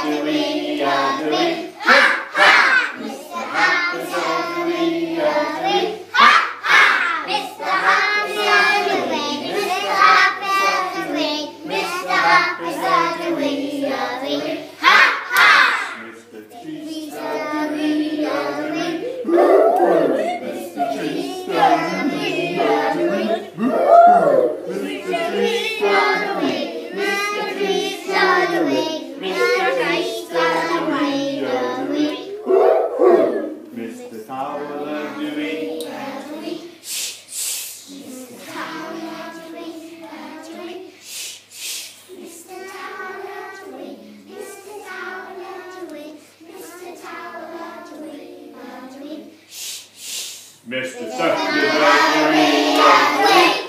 Surgery, ha ha! Mr. Happy Surgery, ha ha! Mr. Happy Surgery, Mr. Happy Surgery, Mr. Happy Surgery, ha ha! Mr. Tree Surgery, Mr. Tree Surgery, Mr. Towel doing. Mr. Towel doing. Mr. Towel doing. Mr. Towel doing. Mr. Towel doing. Mr. Towel doing.